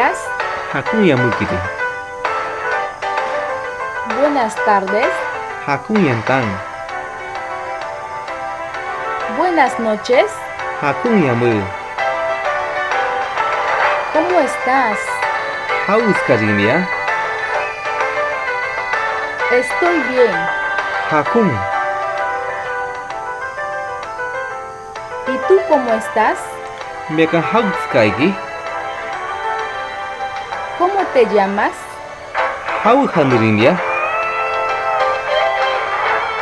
días. Hakunya mukiri. Buenas tardes. Hakunyan tan. Buenas noches. Hakunya mu. ¿Cómo estás? Haus karimia. Estoy bien. Hakun. ¿Y tú cómo estás? Meka haus kaigi. ¿Cómo te llamas? Hau hanurimia.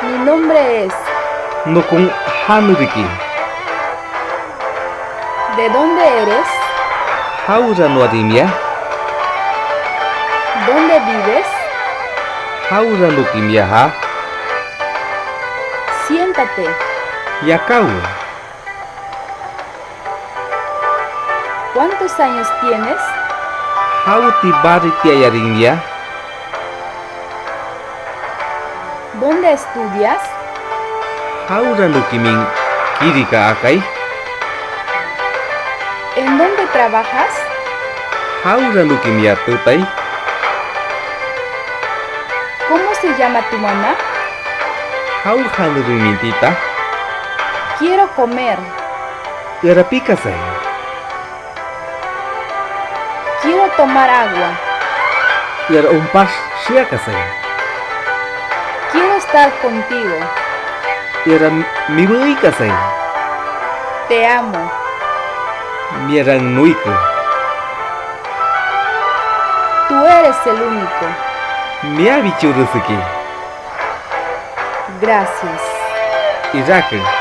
Mi nombre es. Nokun hanuriki. ¿De dónde eres? Haura no arimia. ¿Dónde vives? Haura no kimia ha. Siéntate. Yakau. ¿Cuántos años tienes? Hauti baritia yarimia. ¿Dónde estudias? Haura no kimin kirika akai. ¿En dónde trabajas? Haura no kimia tutai. ¿Cómo se llama tu mamá? Hau hanurimintita. Quiero comer. Yarapika sai. Quiero tomar agua. Yar umpas shiaka sai. Quiero estar contigo. Yara mibuika sai. Te amo. Mierang nuiku. Tú eres el único. Miyabichurusuki. Gracias. Iraka.